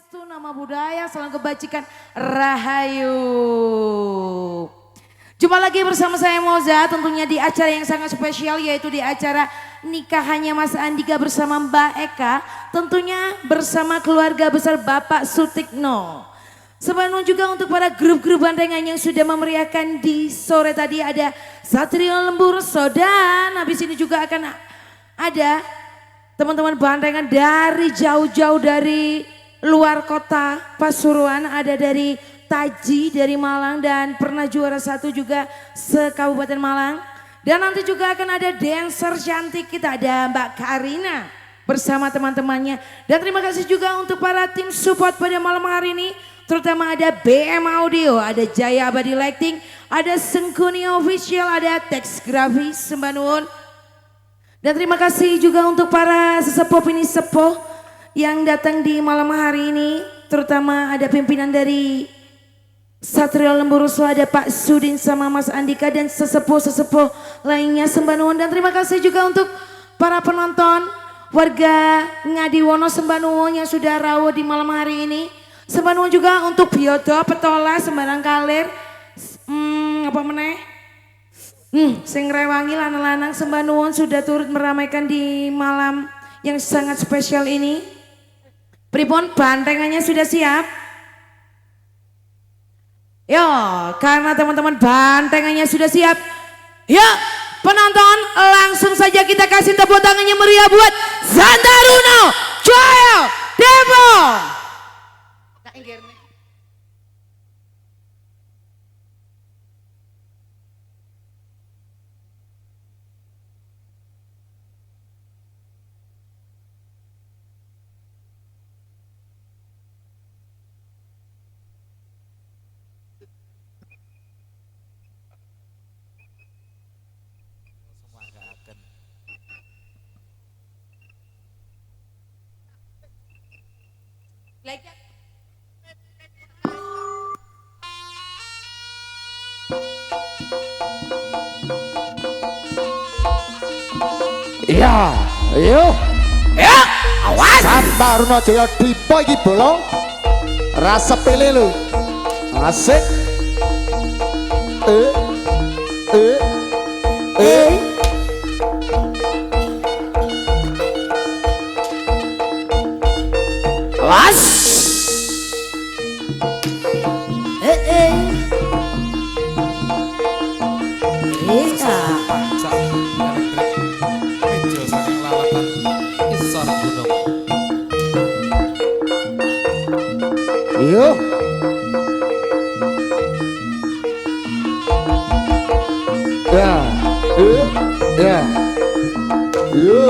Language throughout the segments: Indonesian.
Swastiastu, nama budaya, salam kebajikan, rahayu. Jumpa lagi bersama saya Moza, tentunya di acara yang sangat spesial, yaitu di acara nikahannya Mas Andika bersama Mbak Eka. Tentunya bersama keluarga besar Bapak Sutikno. Sebenarnya juga untuk para grup-grup bandengan yang sudah memeriahkan di sore tadi, ada Satrio Lembur Sodan. Habis ini juga akan ada teman-teman bandengan dari jauh-jauh dari luar kota Pasuruan, ada dari Taji dari Malang dan pernah juara 1 juga se-Kabupaten Malang. Dan nanti juga akan ada dancer cantik kita, ada Mbak Karina bersama teman-temannya. Dan terima kasih juga untuk para tim support pada malam hari ini. Terutama ada BM Audio, ada Jaya Abadi Lighting, ada Sengkuni Official, ada Tex Grafis, sembah nuwun. Dan terima kasih juga untuk para sesepuh ini sepuh yang datang di malam hari ini. Terutama ada pimpinan dari Satrio Lemburuso, ada Pak Sudin sama Mas Andika dan sesepuh-sesepuh lainnya, sembah nuwun. Dan terima kasih juga untuk para penonton warga Ngadiwono, sembah nuwun yang sudah rawuh di malam hari ini. Sembah nuwun juga untuk Biodo, Petola, Sembarang Kalir, apa meneh? Sing rewangi lanang-lanang, sembah nuwun sudah turut meramaikan di malam yang sangat spesial ini. Pripun bantengannya sudah siap? Yo, karena teman-teman bantengannya sudah siap, yuk penonton langsung saja kita kasih tepuk tangannya meriah buat Santaruno Joyo Depok. Iya, ayo. Ya, awas. Santaruno Joyo Depok iki bolong. Rasa pilih lu. Asik. Awas. Yo. Ya, ya. Yo.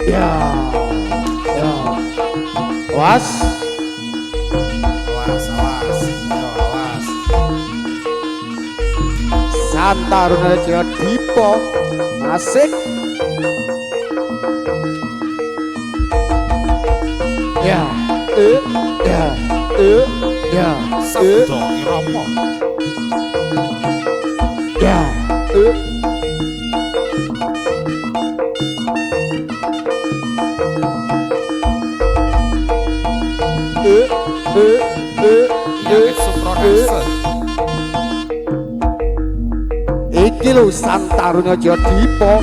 Ya. Ya. Was. Awas, awas, yo awas. Santaruno Joyo Depok. Asik. Ya. Ya. Ya. Sabdo Irama. Ya. Yangit Suproduction. Iki lho Santaruno Joyo Depok.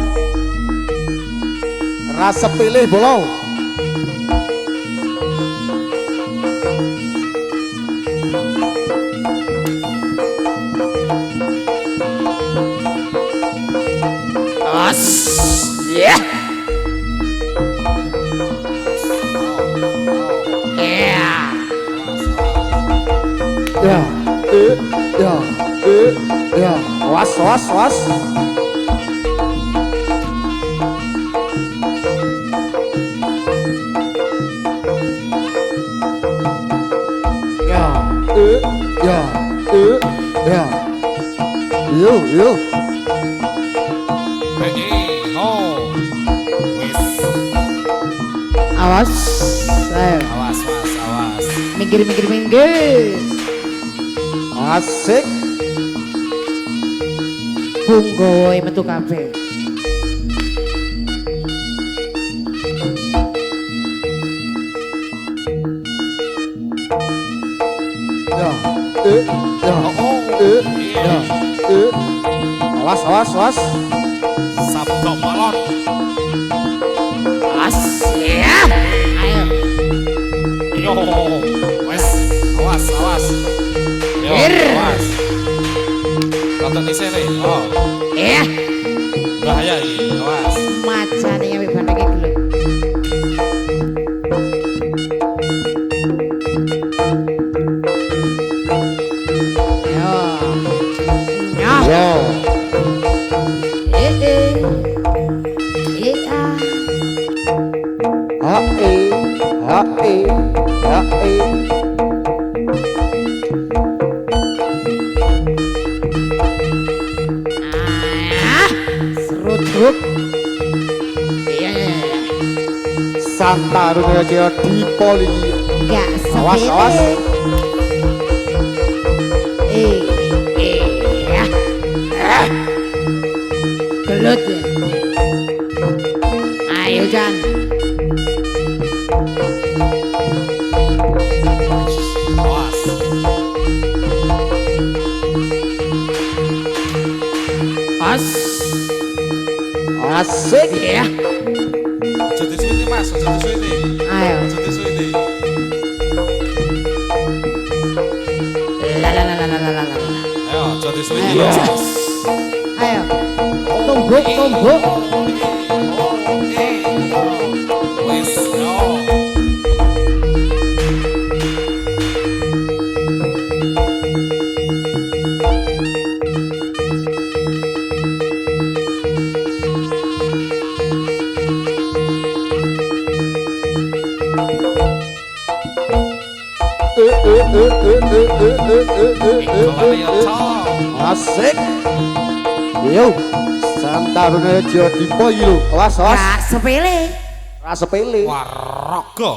Rasa pilih bolong. Ya. Ya. Ya. Ya. Ya. Was, was, was. Ya. Ya. Ya. Yo, yo. Ho. Wis. Awas. Ayo. Awas, mas, awas. Minggir, minggir, minggir. Asik. Bunggowe metu kabeh. Ya. Ya. Ya. Awas, awas, awas. Sabdo Malon. Siap. Ayo. Yo, wes, awas, awas. Yo, Ir. awas. Tonton di sini. Oh, Iya. bahaya ini. Awas. Macane ya beban iki gelut. Yo. Yo. Yo. Eh. Ah. Hae, hae, hae. Ah. Seruduk. Iya. Santarune aja di poli. Enggak Awas, awas. Gelut ya. Ayo Jan. Awas. As. Asik. Ya. Jadi sini mas, jadi sini. Ayo. Jadi sini. La la la la la la la. Ayo, jadi sini. Iya. Ayo. Tumbuk, tumbuk. Wes, yo. Iklan ya, Tom. Asik. Yo. Santarune aja di poli lho. Awas, awas. Gak sepele. Ora sepele. Waraga.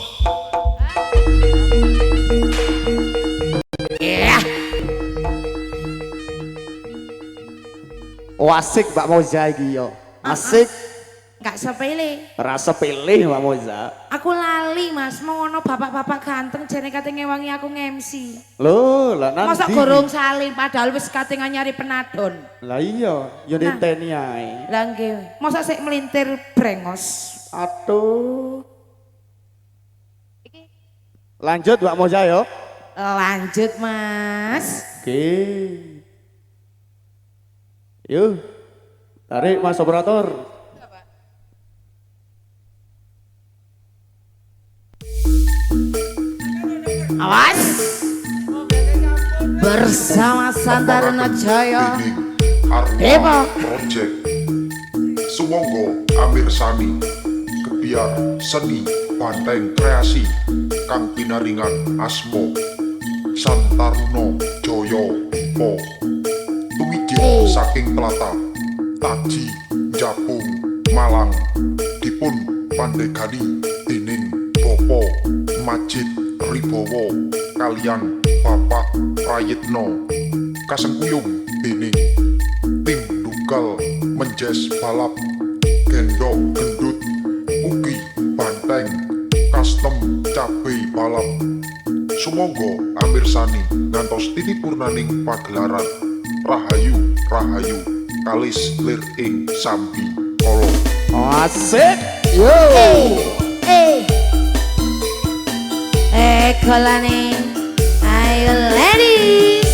Ya. Oh, asik Mbak Moza iki yo. Asik. Gak sepele. Ora sepele Mbak Moza. Aku lali mas, mau ono bapak-bapak ganteng jane kate ngewangi aku nge-MC. Lho, lah nanti. Masa gorong salin padahal wis kate nyari penadon. Lah iya, yo Nah. niteni ae. Lah nggih, masa sik melintir brengos. Aduh. Lanjut Mbak Moza yo. Lanjut mas. Oke. Yuk. Tarik Mas Operator. Awas. Bersama Santarana Jaya. Dewa. Project Sumangga Amir Sani Kebiar Seni Banteng Kreasi Kang Pinaringan Asmo Santaruno Joyo Po Tumijin saking Telata Taji Japung Malang dipun pandegani dening Bopo Majid Ribowo kalian Bapak Prayitno kasengkuyung dening tim dugal menjes balap gendok gendut ugi banteng custom cabai balap sumangga Amir Sani ngantos titi purnaning pagelaran Rahayu Rahayu kalis lir ing sambi kala Asik. Yo. Kolane. Ayo ladies.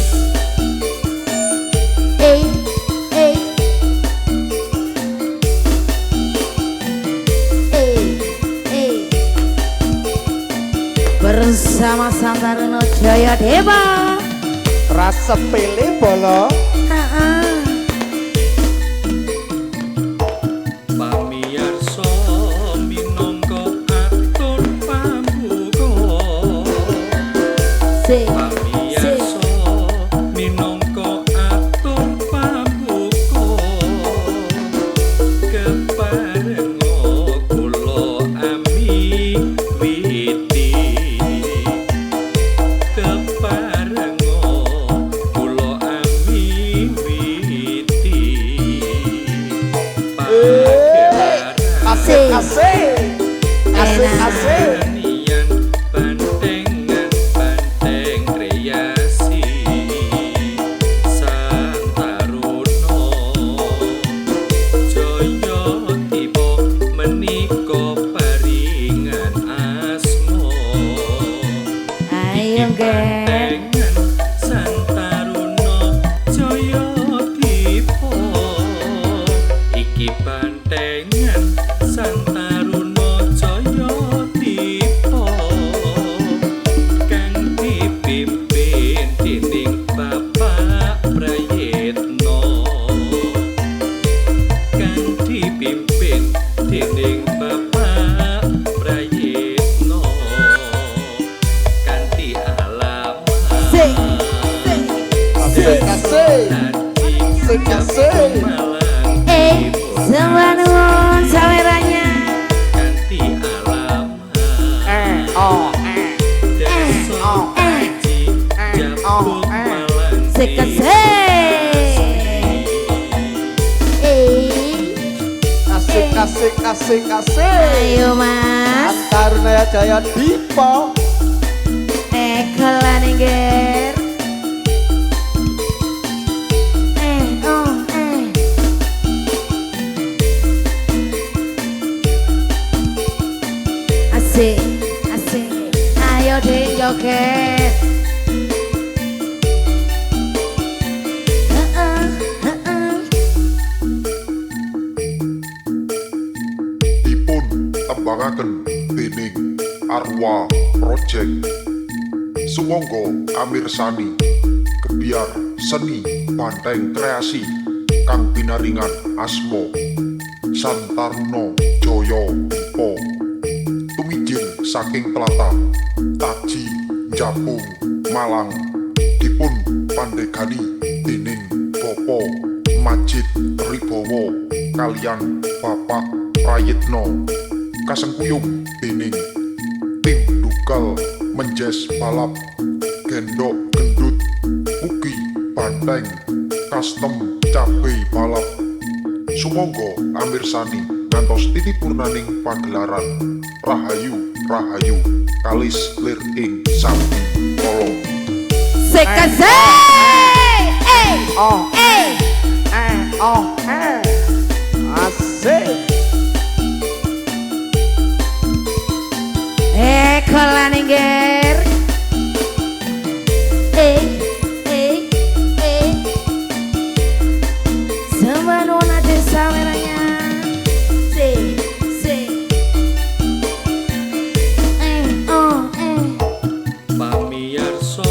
Bersama Santarana Jaya Dewa. Rasa pele bolo. Pamiyarsa minangka atur pambuka Pamiyarsa minangka atur pambuka keparenga kula ami witi keparenga kula ami nengger. Pantengan Santaruno Jayadipa. Iki pantengan Santaruno Jayadipa. Kang dipimpin dening Bapak Prayitno. Kang dipimpin dening Bapak Prayitno. Kanthi alamat Sik, sik, Asik asik. Asik asik. Malang sembah nuwun saweranya. kanthi alamat Oh Desa Aji Jabung Malang Sik asik. asik asik asik asik. Ayo Mas, Antaruna Jayadipa. Eka nengger. Asik, asik. Ayo deh joget. dipun tembangaken dening Arwa Project. Sumangga amirsani kebiar seni Banteng Kreasi kang pinaringan asma Santaruno Jayadipa. Tumijin saking tlatah Taji Jabung Malang dipun pandegani dening Bapak Majid Ribowo kalian Bapak Prayitno. Kasengkuyung dening tim Dugal Menjes Balap Gendok Gendut Mugi Banteng Custom Cabe Balap. Sumangga amirsani ngantos titik purnaning pagelaran Rahayu Rahayu kalis lir ing Sambi Kala. Sik asik. Oh oh asik. Eka nengger. Sembah nuwun ade saweranya. Sik, sik. Pamiyarsa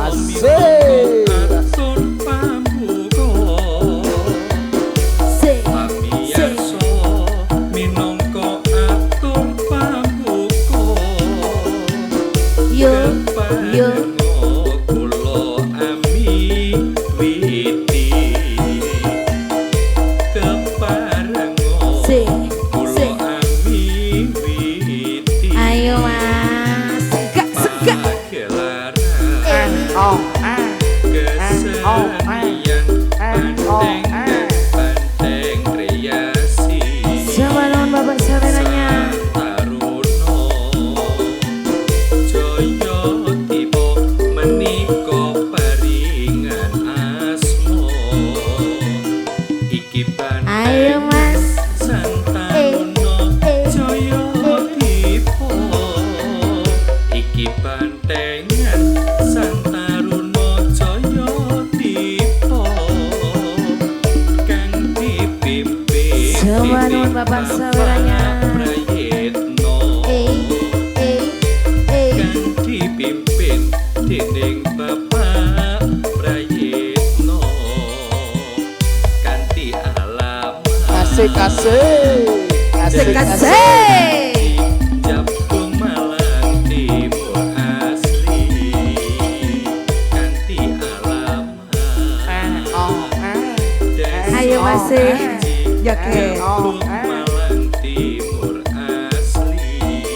Asik. atur pambuka. Sik, Pamiyarsa minangka atur pambuka. yo, yo. Kula ami witi keparengo Sik, kula sik. ami witi Ayo Mas, segak, segak. pagelaran Oh kesenian Banteng Banteng Kreasi Sembah nuwun Bapak saweranya. Santaruno Jayadipa menika paringan asma iki Ayo Banteng Mas. Santaruno Jayadipa iki bantengan Santaruno Jayadipa kang dipimpin Sembah nuwun Bapak saweranya. Prayitno kang dipimpin dening Bapak Prayitno kanthi alamat asik asik. Sik Asik asik. asik. Jabung Malang Timur asli kanthi alamat Ayo Mas, joget. Jabung Malang Timur asli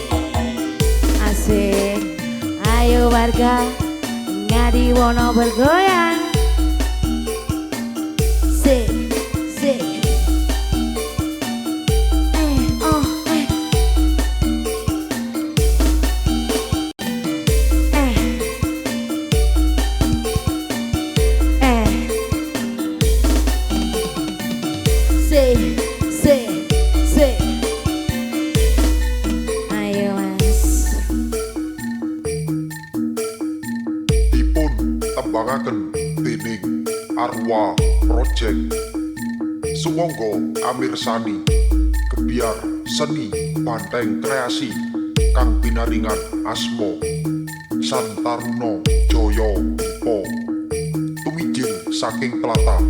Asik. Ayo warga Ngadiwono bergoyang. Sik, sik. tembangaken dening Arwa Project Sumangga amirsani Gebyar Seni Banteng Kreasi kang pinaringan asma Santaruno Jaya Dipa tumijin saking tlatah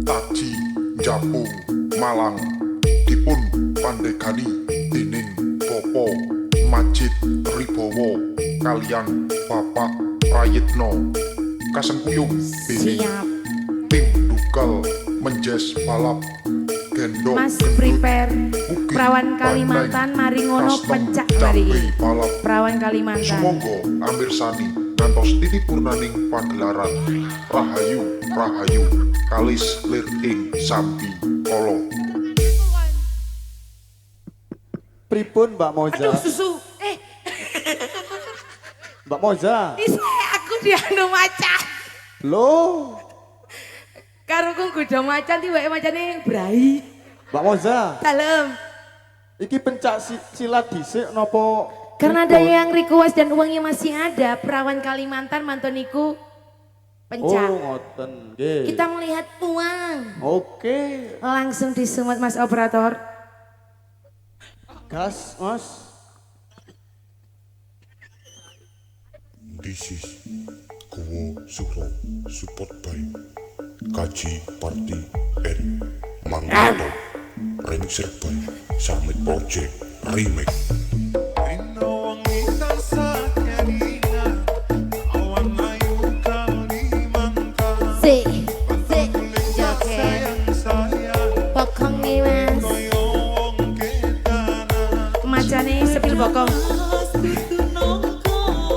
Taji Japung Malang dipun pandegani dening Bapak Majid Ribowo kaliyan Bapak Prayitno kasengkuyung dening Siap. tim Dugal Menjes Balap Gendong Mas Gendut, prepare Bukit Perawan Kalimantan Banteng, mari ngono Custom, pencak Cabe mari. Balap Perawan Kalimantan. Sumangga amirsani ngantos titik purnaning pagelaran Rahayu Rahayu kalis lir ing Sambi Kolo. Pripun Mbak Moza? Aduh susu. Mbak Moza. Bisa aku dianu macan. Loh, Karo ku kuda macan tiba macane brai. Mbak Moza. Dalam. Iki pencak silat dhisik napa? Karena ada pripun? yang request dan uangnya masih ada, Perawan Kalimantan mantoniku pencak. Oh, ngoten. Nggih. Kita melihat uang. Oke. Langsung disumut Mas Operator. Gas, Mas. This is Gowo Suro support by Kaji Party and Mangato remixer by Summit Project Remix. Si, joget. Bokong nih Mas. Macane sepil bokong.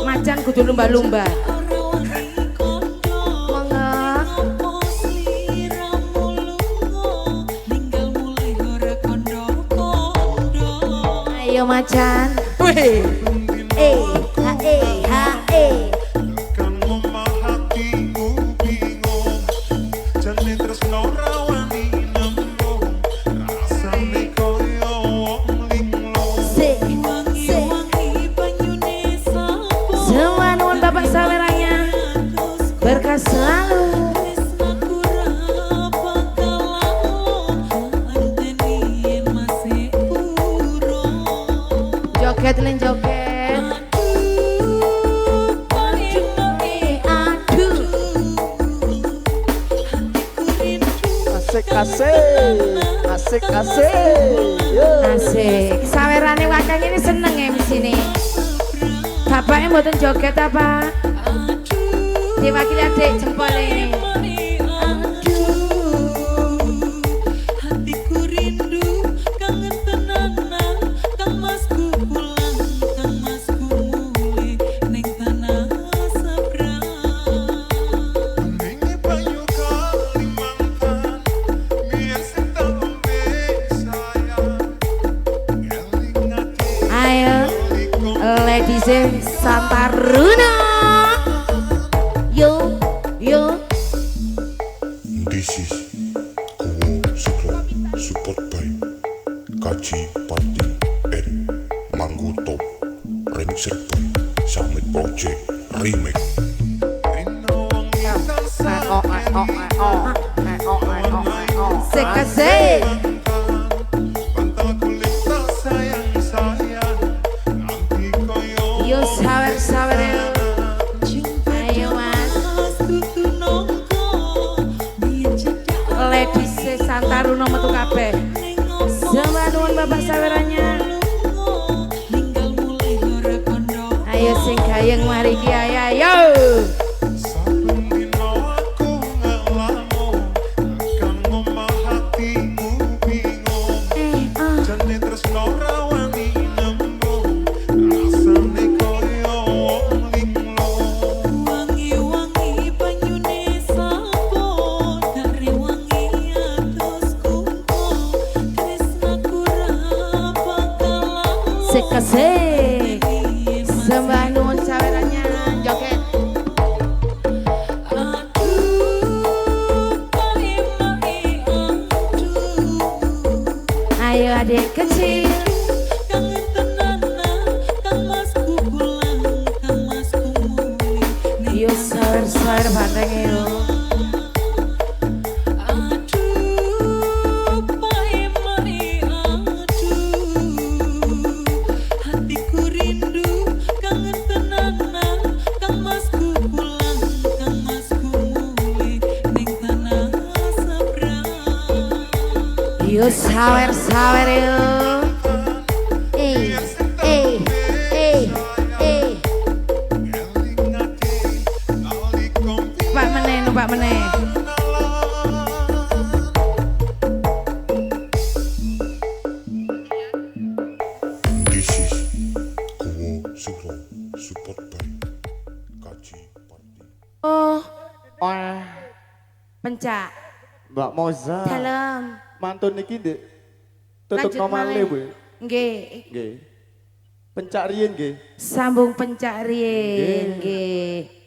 Macan kudu lumba-lumba. Monggo. Ayo macan. Weh. Ha ha Semua nuwun Bapak saweranya berkah selalu. Joget len joget. Aduh. Asik asik. Asik asik. Yo. Asik. Sawerane wakang ini seneng MC ini. Bapaknya mboten joget apa? Diwakili adik jempol ini. Ayo, ladies Santaruno. Yo, yo. This is Gowo Suro support by Kaji Party and Manguto remixer by Summit Project Remix. Sekasih. Yo sawer-sawer yo. Ayo Mas. Ladies Santaruno metu kabeh. Sembah nuwun Bapak sawerannya. Ayo sing gayeng mari ki ayo. Sekasih. Sembah nuwun sawerannya joget. banteng yo. Aduh, paemai aduh, hatiku rindu, kangen tenanan, Kang Masku pulang, Kang Masku muli, ning tanah seberang. Yo sawer-sawer yo. Pak meneh, numpak meneh. This is Kuwo Suro support by Kaji Party. Oh, Wah, pencak. Mbak Moza. Dalam. Mantun niki Ndek. Tutuk Lanjut nomale, malih. Bu. Nggih. Nggih. Pencak riyen nggih. Sambung pencak riyen nggih.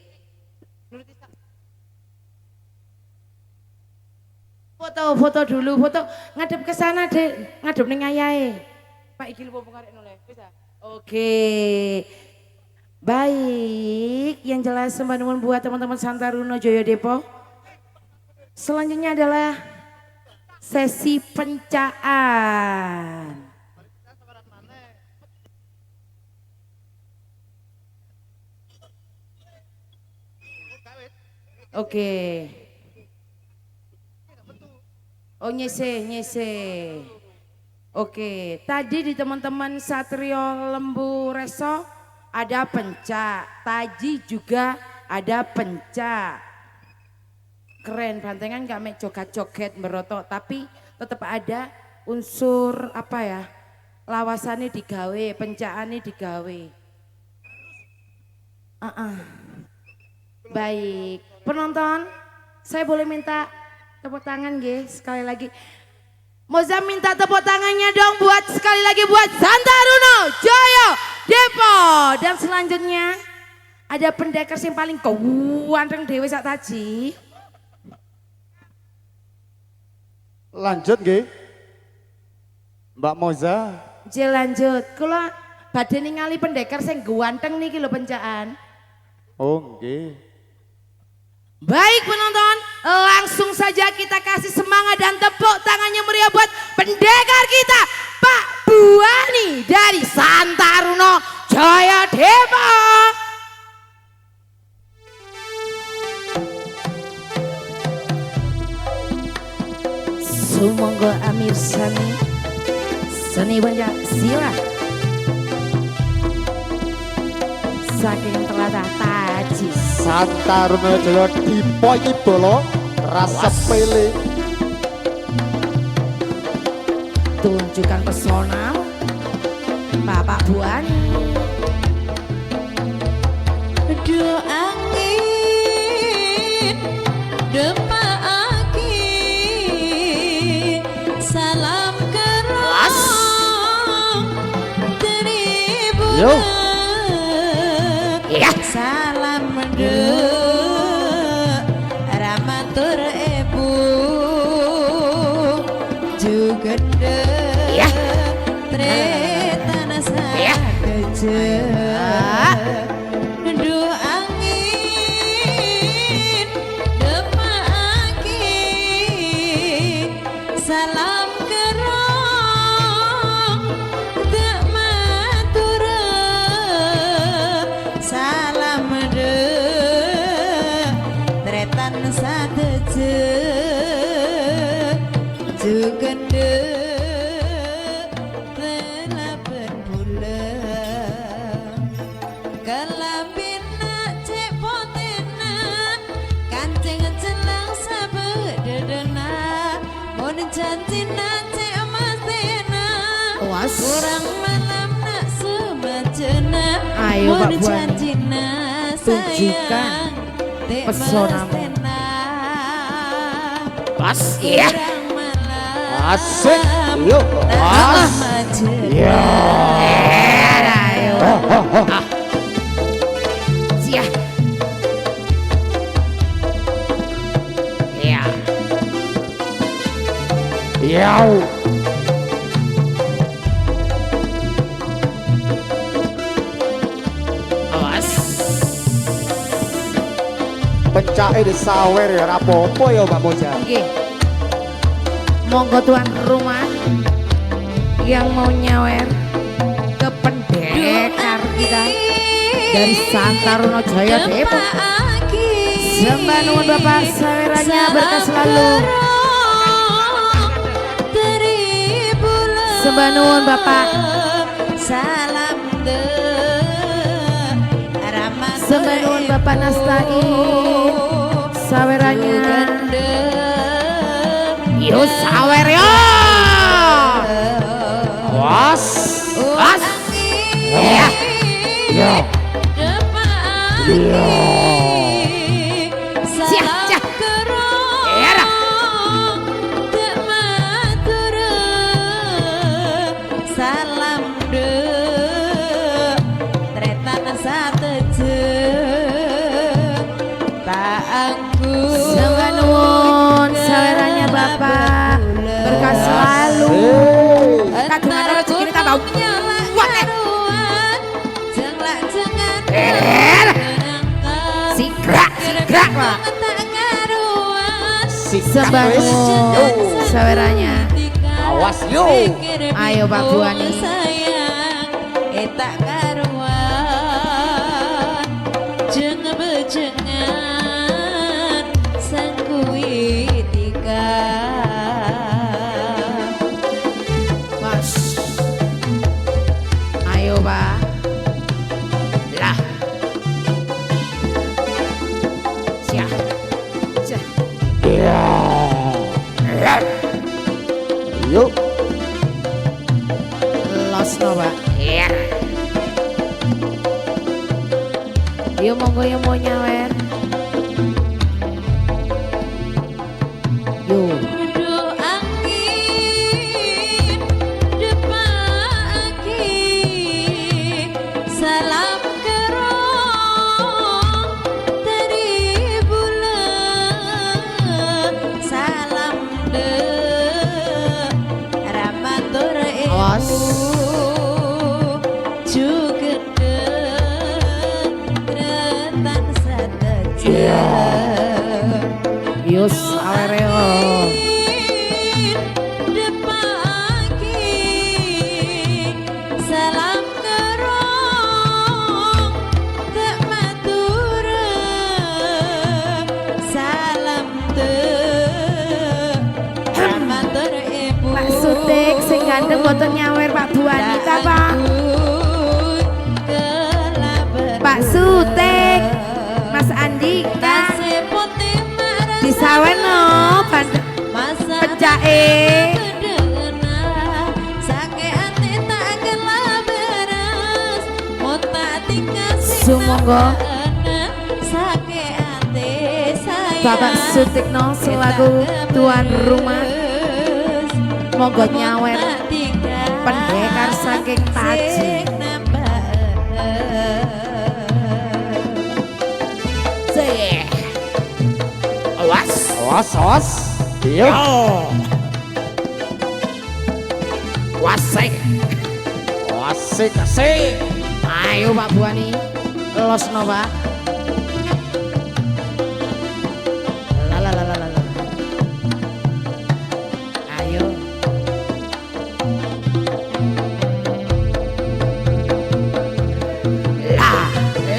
Foto dulu, foto ngadep ke sana, Dek. Ngadep ning ayahe. Pak iki lupa pengarek noleh. Bisa? Oke. Baik, yang jelas sembah nuwun buat teman-teman Santaruno Joyo Depok. Selanjutnya adalah sesi pencaan. Oke. Oh nyese. Oke, tadi di teman-teman Satrio Lembu Reso ada pencak, Taji juga ada pencak. Keren, bantengan gak mek joget-joget merotok, tapi tetap ada unsur apa ya, lawasannya digawe, pencakannya digawe. Baik, penonton, saya boleh minta tepuk tangan guys, sekali lagi. Moza minta tepuk tangannya dong buat sekali lagi buat Santaruno Joyo Depok. Dan selanjutnya ada pendekar yang paling kewanteng dewe sak Taji. Lanjut nggih. Mbak Moza. Lanjut, kula badhe ningali pendekar sing ganteng niki lho pencaan. Oh nggih. Baik penonton, langsung saja kita kasih semangat dan tepuk tangannya meriah buat pendekar kita, Pak Buani dari Santaruno Joyo Depok. Sumangga Amir Seni Banyak Silat saking telatah Taji Santaruno Joyo Depok iki bolo rasa pele. tunjukkan pesona Bapak Buani. Aduh angin depaki salam kerong dari Yo. bulan salam mendek ramatur ibu juga dek tretana sakejek. Aduh angin depaki salam kerong tak matura salam de tretan sateje juga de telapen bulan kelambina cek potena kancing celang sabe dedena mon jantina cek emasena Was. kurang malam nak semacena Ayo, Pak mon Buani. jantina Tunjukkan sayang tek pesonamu. mestena Pas ya. kurang malam Asik. Yuk. tak As. semacena. Ayo. Sia. Ya. Yau. Awas. Pencake disawer ya rapopo ya Mbak Moja. Oke. Monggo tuan rumah yang mau nyawer ke pendekar kita dari Santaruno Jaya Depok. Sembah nuwun Bapak sawerannya berkah selalu. Sembah nuwun Bapak. Salam Sembah nuwun Bapak Nastain sawerannya. Yo sawer yo. Was. Was. Ya. Ya. Ya. Siap, siap. Era. Salam de tretan sateje tak aku Sembah nuwun sawerannya Bapak berkah selalu. Kagungan rezeki tambah kuat Sigrak Pak. Sembah nuwun sawerannya. Awas yo. Ayo Pak Buani. Tak karuan jeung bejengan sang kuitika Mas. Ayo Pak. Lah. Siap. Siap. Ya. Yuk. Los no Pak. Iya. Yo monggo yang mau nyawer. Yo. Duh angin depaki salam kerong dari bulan salam de ramatur Awas. juga retan sateje Yo sawereo. salam kerong tak matura salam matur ibu Pak Sutik sing ganteng boten nyawer Pak Buani ta Pak. Pak Sutik. Mas Andika disawen no pencake. Sumangga Bapak Sutikno selaku tuan rumah monggo nyawer pendekar saking Taji. Sih. Awas. Awas, awas. Yuk. Wasik. Asik, asik. Ayo Pak Buani. Los no Pak. La la la la la. Ayo.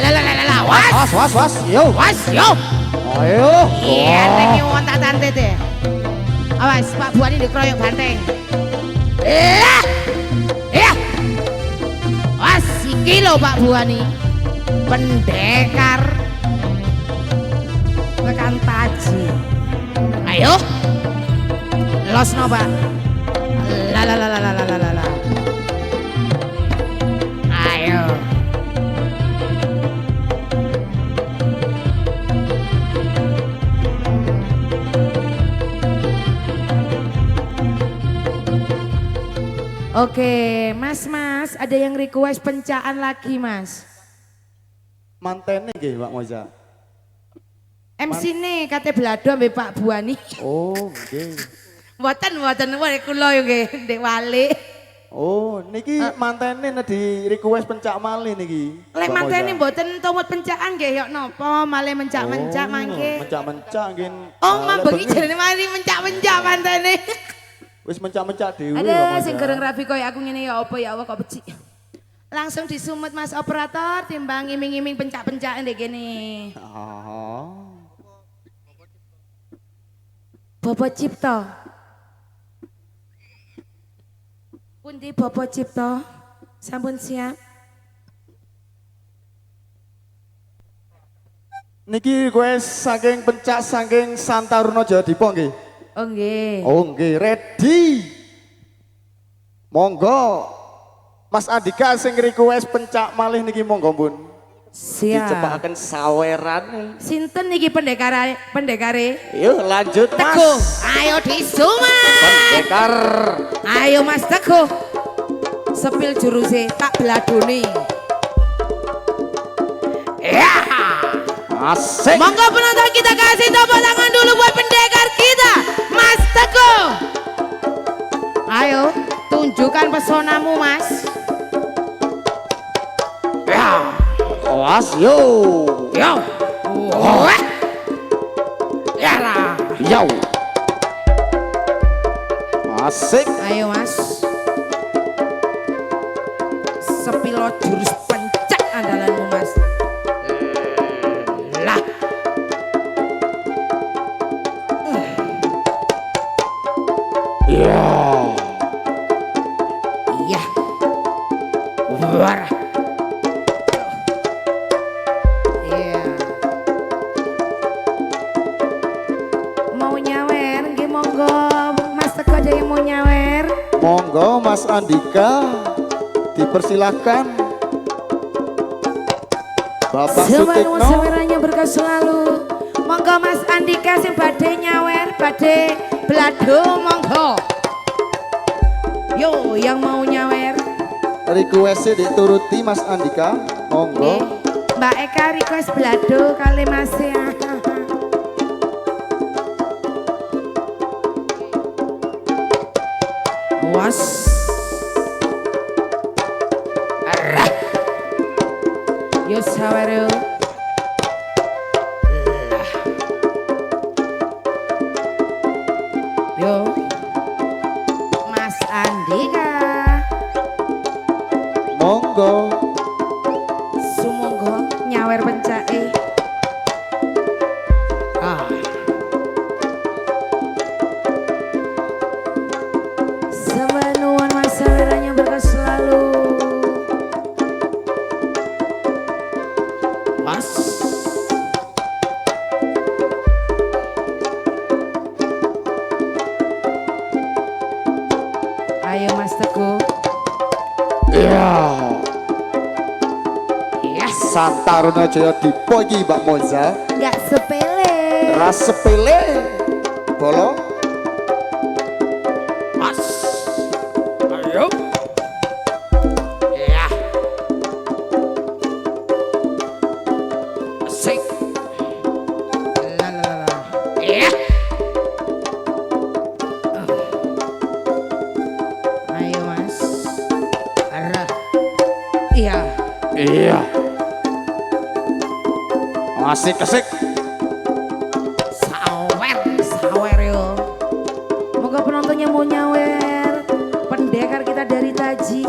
La la la la la. Was. Was, was, was. Yuk. Was yo. Ayo. Iya, ning wonten tante teh. Awas Pak Buani dikeroyok banteng. Lah. Ya. Was iki lho Pak Buani. Pendekar tekan Taji. Ayo. Los no Pak. La la la la la la la la. Ayo. Oke, Mas, ada yang request pencaan lagi, Mas. Mantene nggih Mbak Moza. MC nih kate Blado ambek Pak Buani. Oh, nggih. Mboten wae kula yo nggih, Ndek Wali. Oh, niki mantene di request pencak malih niki. Lek Mbak mantene Moza. mboten tumut pencakan nggih yok napa malih mencak-mencak mangke. Mencak-mencak nggih. Oh, Lek mambengi bengi jenenge mari mencak-mencak mantene. wis mencak-mencak dhewe. Mbak Ada Moza. sing gereng rapi koyo aku ngene ya apa ya Allah kok becik. Langsung disumut Mas operator timbang iming-iming pencak-pencak ndek kene. Oh. Bapak Cipta. Pundi Bapak Cipta? Sampun siap? Niki request saking pencak saking Santaruna Jawa Dipa nggih. Oh nggih. Oh nggih, ready. Monggo. Mas Andika sing request pencak malih niki monggo pun. Siap. Dicepakaken saweran. Sinten niki pendekare? Yuk lanjut Mas. Teguh, ayo disumat. Pendekar. Ayo Mas Teguh. Sepil juruse tak beladoni. Ya. Asik. Monggo penonton kita kasih tepuk tangan dulu buat pendekar kita, Mas Teguh. Ayo, tunjukkan pesonamu, Mas. Ya. Awas yo. Yo. Wah. Ya lah. Yo. Asik. Ayo, Mas. Sepilo jurus pencak andalanmu, Mas. Lah. Ya. Iya. Warah. Iya. Mau nyawer, nggih monggo Mas Teguh aja yang mau nyawer. Monggo Mas Andika dipersilahkan. Bapak Semua Sutikno. semerahnya berkah selalu. Monggo Mas Andika sing badhe nyawer, badhe blado monggo. Yo yang mau nyawer. Requestnya dituruti Mas Andika. Nggih. Monggo. Mbak Eka request blado kali Mas ya. Was. Arah. Yo sawer yo. Lah. Yo. Mas Andika. Monggo. Sumangga nyawer pencake. Ah. Semenuan masa wiranya berkah selalu. Mas. Ayo Mas Teguh. Ya. Yes. Santaruna Jaya Dipa iki Mbak Moza. Nggak sepele. Ras sepele. Bolong. Mas. Ayo. Ya. Asik. La la la la. Ya. Ayo Mas. Arah. Iya. Iya. Asik asik. Sawer yo. Moga penontonnya mau nyawer. Pendekar kita dari Taji,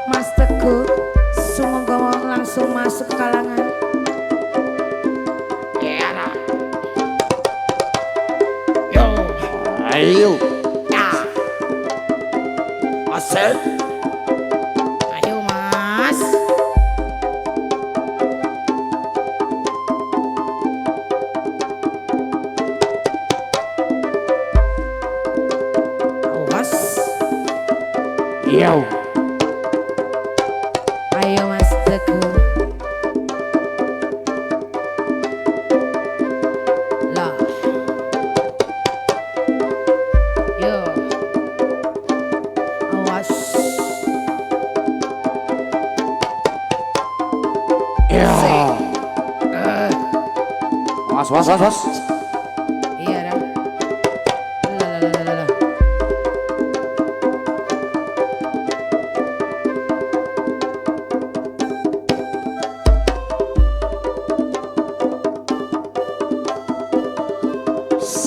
Mas Teguh. Semoga langsung masuk ke kalangan. Ya. Yo. Ayo. Ya. Asik. Ayo Mas. Awas. Yo. Ayo Mas Teguh. Lah. Yo. Awas. Ya. Was. Iya dah. Lah.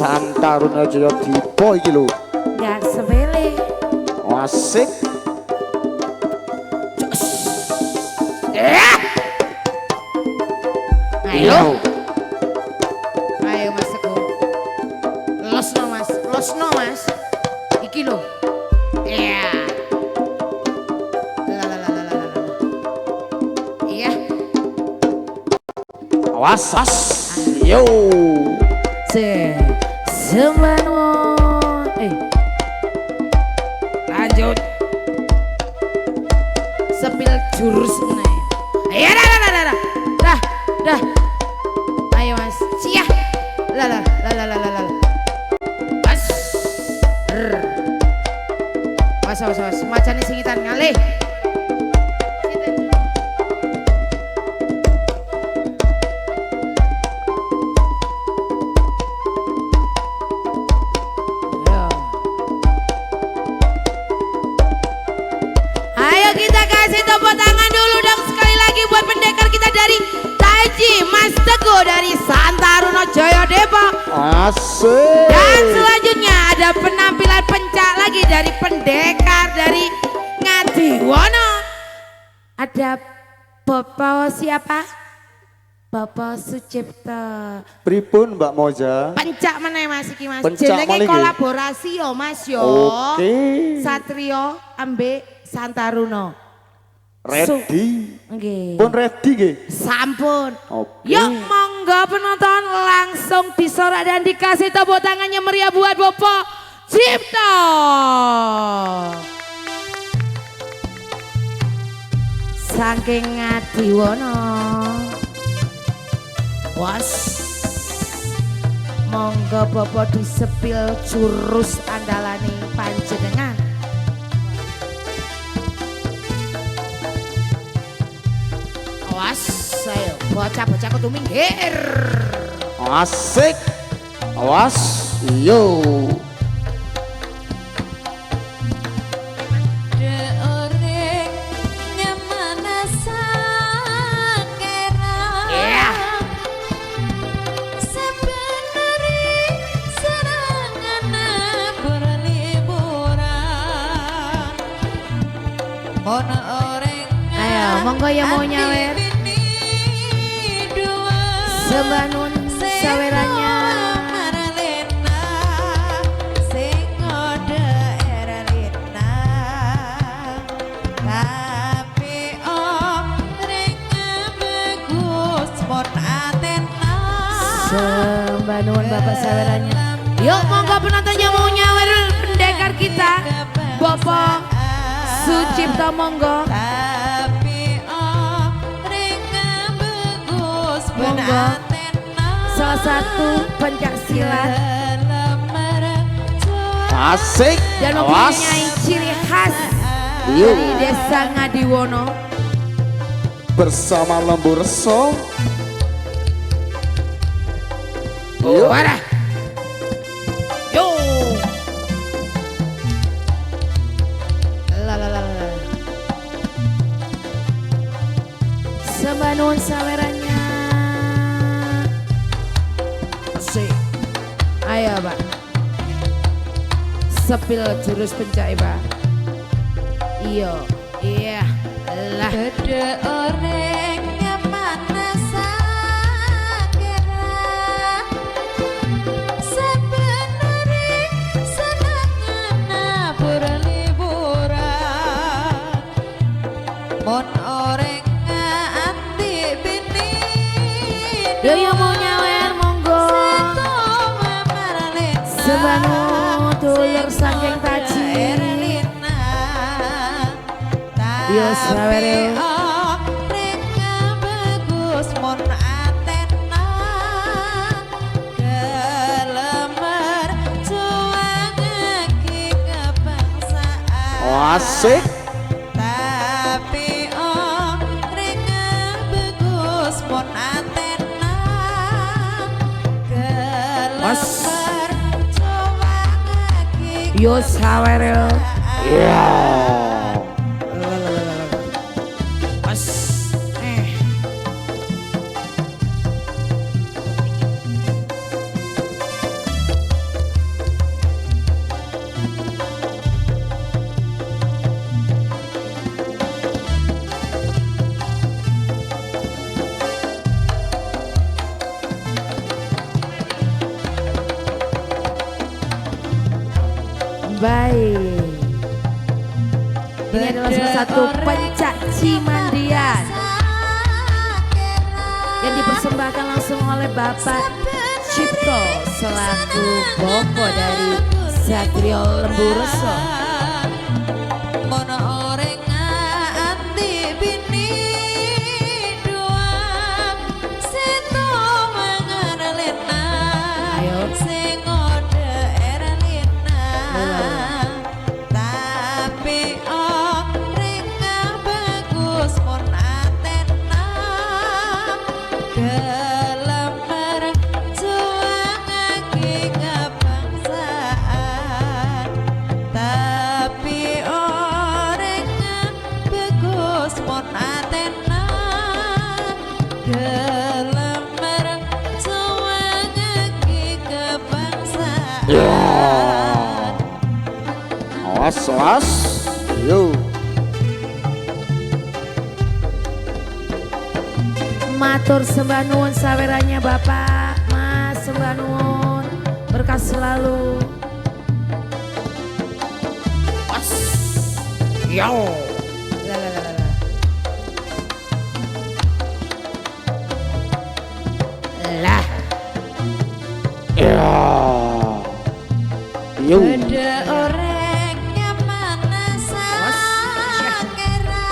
Santaruna Jaya Dipa iki lho. Gak sepele. Asik. Ayo. Ayo Mas Teguh. Losno Mas, losno Mas. Iki lho. Iya. Iya. Awas. Yo. Sembanun. Lanjut. Sepil jurus meneh. Ya dah. Ayo Mas. Siap. Lah. Mas. Was. Macane singitan ngalih. Ayo kita kasih tepuk tangan dulu dong sekali lagi buat pendekar kita dari Taji Mas Teguh dari Santaruna Jaya Dipa. Asik. Dan selanjutnya ada penampilan pencak lagi dari pendekar dari Ngadiwono. Ada Bapak siapa? Bapak Sucipto. Pripun Mbak Moja? Pencak meneh Mas iki Mas. Pencak Jenenge malih, nggih? kolaborasi yo Mas yo. Oke. Satrio ambek Santaruna. Ready. Nggih. Pun ready nggih. Sampun. Oke. Yuk monggo penonton langsung disorak dan dikasih tepuk tangannya meriah buat Bapak Cipto. Saking Ngadiwono. Was. Monggo Bapak disepil jurus andalane panjenengan. Awas, ayo bocah-bocah kudu minggir. Asik. Awas. Yo. Yeah. Ayo, monggo yang mau nyawer. Sembanun sawerannya. Sembanun bapak sawerannya. Yuk monggo penontonnya mau nyawer pendekar kita. Bapak Sucipto monggo. Monggo. Salah satu pencak silat Asik. dan Awas. mempunyai ciri khas Yo. dari Desa Ngadiwono. Bersama Lembu Reso. Yo. Warah. Yo. La. Sembanun sawerannya. Asik. Ayo Pak. Sepil jurus pencak Pak. Iya. Lah. Dede orang yang mana sakera sebenarnya senang berliburan mon orang anti bini Yo yang mau nyawer monggo. Sembanun dulur saking Taji. Yo sawer. bagus mon atena gelemer juang iki kebangsaan. Asik. Tapi reka bagus mon atena Mas. gelemer juang iki Yo sawer. Ya. Mas. Baik. Ini adalah salah satu pencak Cimandian yang dipersembahkan langsung oleh Bapak Cipto selaku Bopo dari Satrio Lembu Reso. Mono oreng ati bini dua seto mangan lena Ayo. sing ode era lena tapi oreng bagus mon atena gelemar juangake kebangsaan tapi orang bagus mon atena gelemar juangake kebangsaan Awas. Yo. Matur sembah nuwun saweranya Bapak, Mas sembah nuwun berkah selalu. Yo. Lah, lah, lah, lah. Lah, Ya. Yo. ada orang yang mana sakera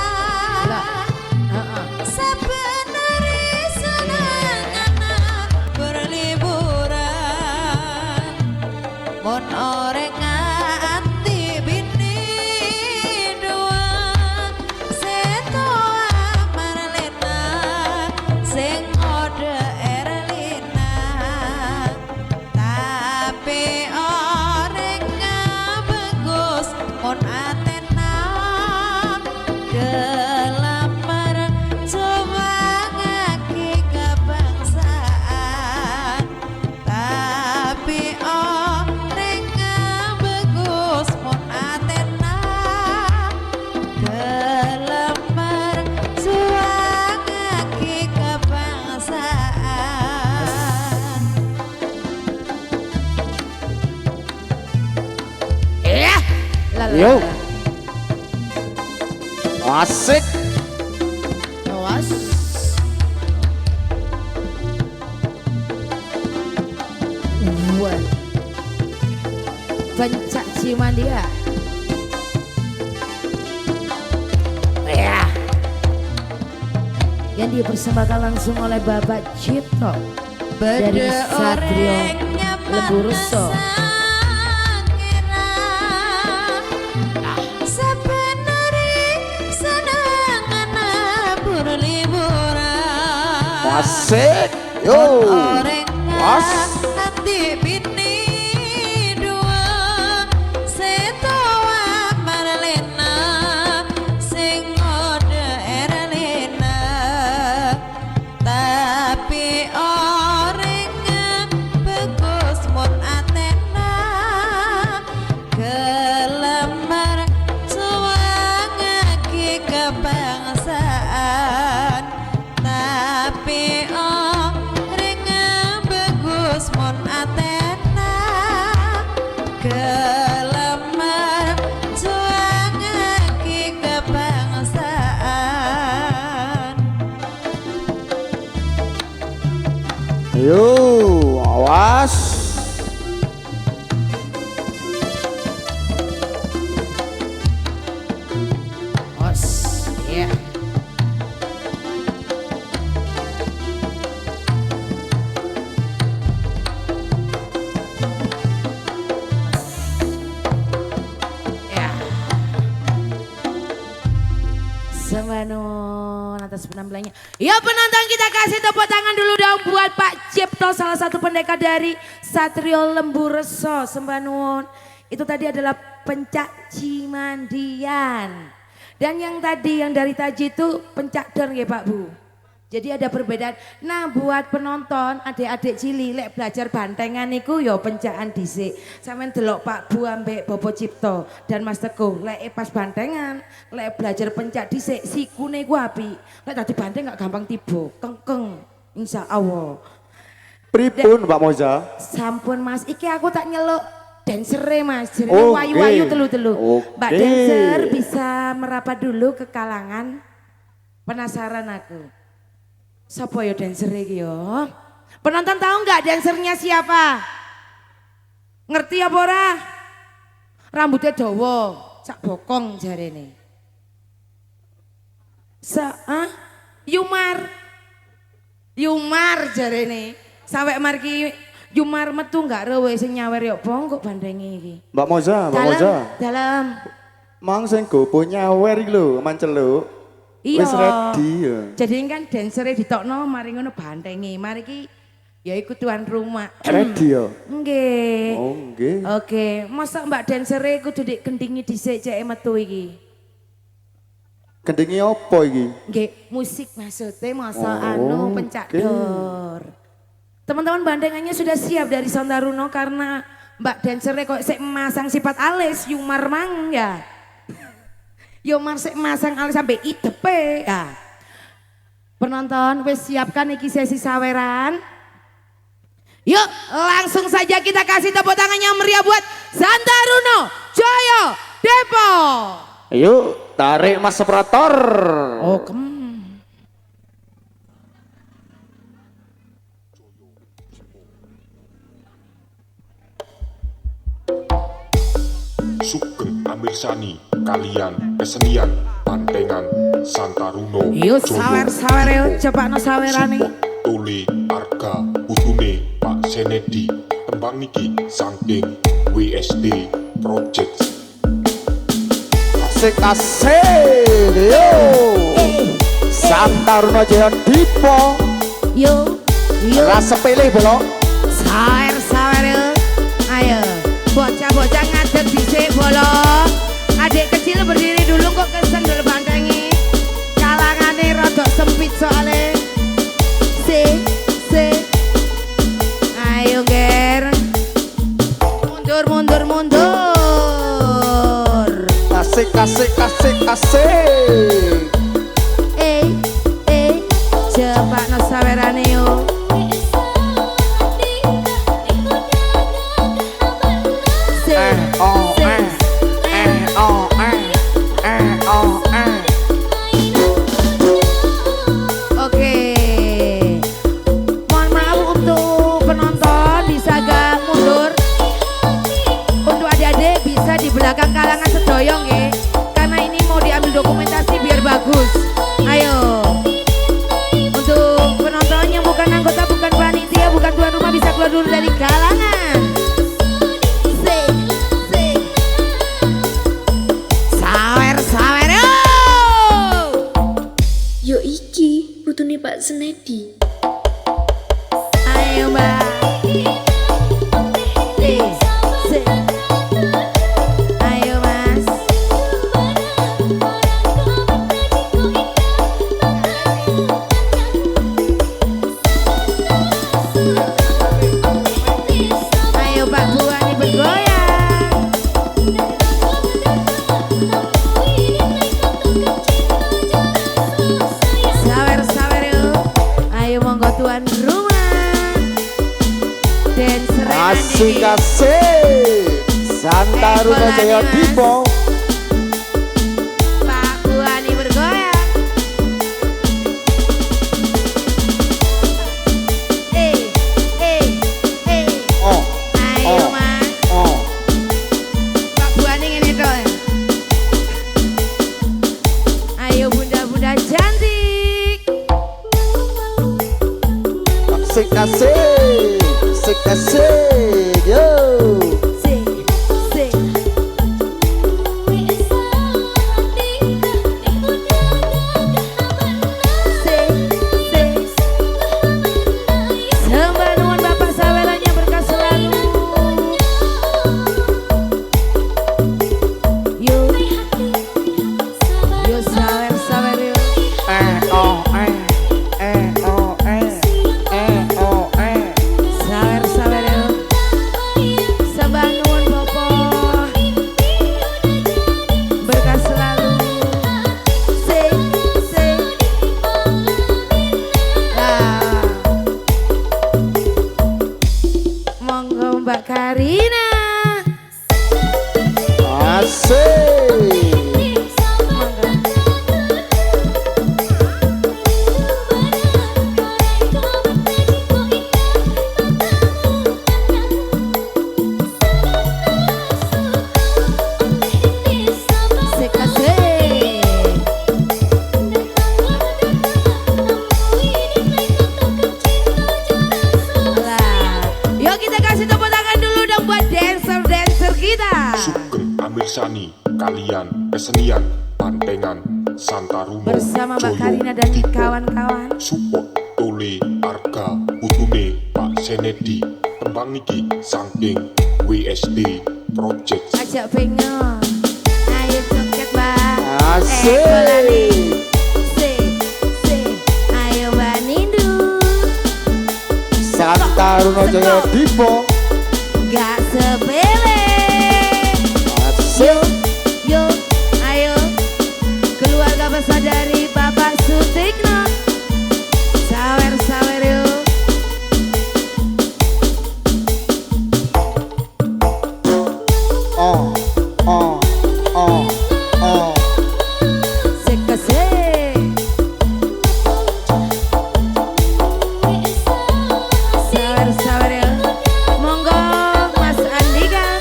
sebenarnya senang anak berliburan mon orang anti bini dua seto marlena sing ode erlina tapi orang bagus mon atena gelamar coba ngaki kebangsaan tapi orang bagus mon atena gelamar coba ngaki kebangsaan. lah, lah, Yo. lah. Asik. Awas. Wah. Pencak Cimandia. Ya. Yang dipersembahkan langsung oleh Bapak Cipto dari Satrio Lembu Reso. Asik. Yo. Was. Hati bini dua setoa marlena sing ode erlena tapi orang bagus mon atena gelemar cuangake kebangsaan tapi orang bagus mon atena gelemar cuangake kebangsaan. Yo. Awas. Os. Ya. Ya. Sembah nuwun atas penampilannya. Ya penonton, kita kasih tepuk tangan dulu dong buat Pak Cipto, salah satu pendekar dari Satrio Lembu Reso. Sembah nuwun. Itu tadi adalah pencak Cimandian. Dan yang tadi yang dari Taji itu pencak dor nggih Pak Bu. Jadi ada perbedaan. Nah buat penonton adik-adik cili lek belajar bantengan niku yo pencakan dhisik. Sampeyan delok Pak Bu ambek Bobo Cipto dan Mas Teguh lek pas bantengan, lek belajar pencak dhisik sikune ku apik. Lek tadi banteng gak gampang tiba, kengkeng. Insya Allah. Pripun Mbak Moza? Sampun Mas, iki aku tak nyeluk dansere Mas, jenenge Oke. wayu-wayu telu-telu. Mbak Oke. dancer bisa merapat dulu ke kalangan. Penasaran aku. Siapa ya dancer iki yo? Penonton tahu nggak dansernya siapa? Ngerti apa ora? Rambutnya dawa, sak bokong jarene. Yumar. Yumar jarene. Sampai marki Yumar metu nggak rewe sing nyawer yo bong kok bandengi iki. Mbak Moza, Mbak Moza. Dalam. Mang sing gopo nyawer iki lho, manceluk. Iya. Wis ready ya. Jadi kan dansernya ditokno mari ngono bantengi. Mari ki ya iku tuan rumah. Ready ya. Nggih. Oh, nggih. Oke, masa Mbak dansernya kudu dikendingi dhisik cek metu iki. Kendingi apa iki? Nggih, musik maksudnya masa Oh, anu pencak oke. dor. Teman-teman bandengannya sudah siap dari Sontaruno karena Mbak dansernya kok sik masang sifat alis Yumar mang ya. Yumar sik masang alis sampai idepe ya. Penonton wis siapkan iki sesi saweran. Yuk langsung saja kita kasih tepuk tangan yang meriah buat Sontaruno Joyo Depok. Ayo, tarik Mas operator. Oh, Sugeng amirsani kalian kesenian pantengan Santaruno yuk Joyo sawer-sawer yuk Depok. coba no sawerane. Tuli Arga Putune Pak Senedi tembang niki saking WSD Project. Asik-asik yo. Santaruno Joyo Depok. Yuk, yuk Rasa pilih belum? sawer-sawer yuk. Ayo, bocah-bocah ngadeg dhisik bolong. Adik kecil berdiri dulu kok kesendul bantengi. Kalangane rada sempit soalnya. Ayo ger. Mundur, mundur, mundur. Asik, asik, asik, asik. Cepat no sawerane yuk. Oke, mohon maaf untuk penonton bisa agak mundur. Untuk adik-adik bisa di belakang kalangan sedoyong ya, karena ini mau diambil dokumentasi biar bagus. Ayo, untuk penonton yang bukan anggota, bukan panitia, bukan tuan rumah bisa keluar dulu dari kalangan. Sawer-sawer Yo iki putune Pak Senedi. ayo mbak. Ayo mas. Ayo Pak Buani bergoyang. Sawer-sawer yuk. Ayo monggo tuan rumah. Dancer Asik, asik. Santaruno Joyo Depok. Pak Buani bergoyang. Oh, Ayo Oh. mas. oh. Pak Buani ngene tok. Ayo bunda-bunda cantik. Asik, asik. Asik, asik. Yo. Sing, sing. Sing, sing. Sembah nuwun Bapak sawerannya berkah selalu. Yuk, yuk sawer-sawer yuk. Oh, oh, oh. Sawer-sawer yuk. Amir Sani kalian kesenian Pantengan Santaruno Bersama Mbak Joyo, Karina dan Dipo. kawan-kawan. Support Tole Arga Utune Pak Senedi tembang niki saking WSD Project. Ajak pengen. Ayo joget Mbak. Asik. Kolani. Se. Ayo Mbak Nindu. Santaruno Jaya Dipo. Gak sepele. Asik. Yuk, ayo. Keluarga besar dari Bapak Sutikno. Sawer yuk. Oh. Sekasih. Sawer yuk. Monggo Mas Andika,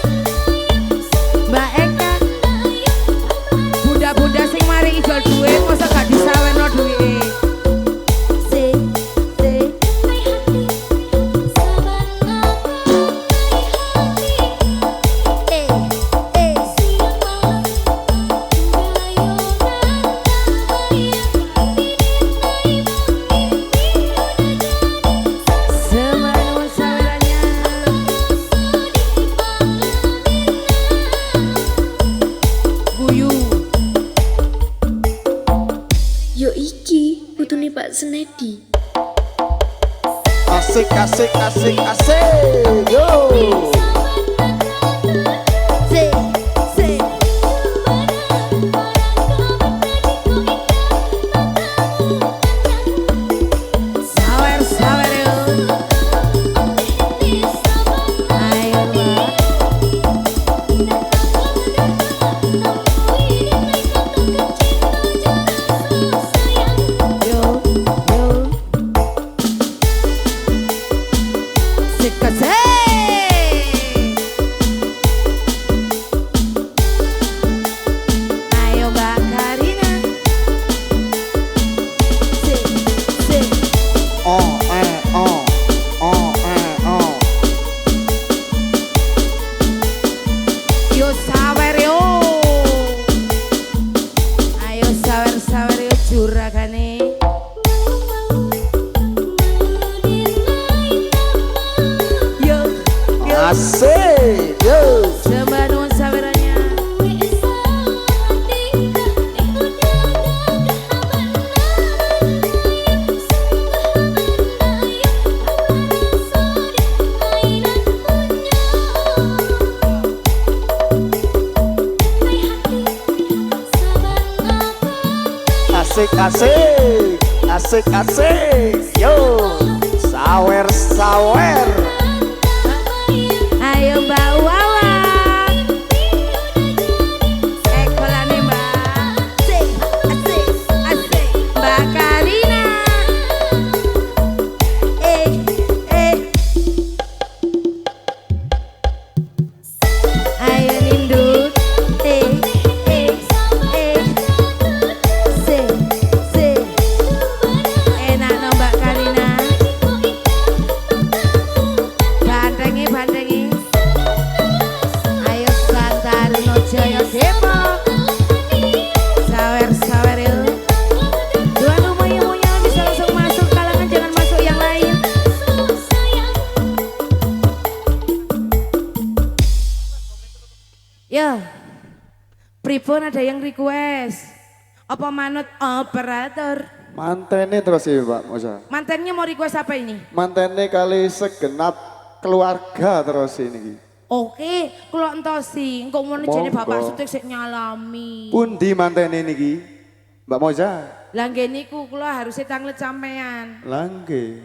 Mbak Eka. Bunda-bunda sing mari ijol duit, masa gak disawerno duit. Semangat sawerannya. Guyu. Yo iki putune Pak Senedi. Asik. Yo. Sawer yuk. Ayo Mbak. Yo. Sekasih. Ayo Mbak Karina. Se. Oh. Yo sawer yo. Ayo sawer yo juragane. Yo. Asik. Yo. Sembah nuwun sawerannya. Asik. Yo. Sawer. Ayo Mbak Wawa. Ekolane Mbak. Asik. Mbak Karina. Ayo Nindut. Se. Enak no Mbak Karina. Bandengi. Ayo Santaruno Jaya Dipo. Sawer yuk. Tuan rumah yang mau nyala bisa langsung masuk kalangan, jangan masuk yang lain. Yo, pripun ada yang request? Apa manut operator? Mantene terus ya Pak Mosa. Mantannya mau request apa ini? Mantene kali segenap keluarga terus ini. Oke, kalau entosi, engkau mau jadi Monggo. Bapak Sutik sik nyalami. Pundi mantene niki? Mbak Moza. Langgeniku, kalau harusnya tanglet sampean. Langge.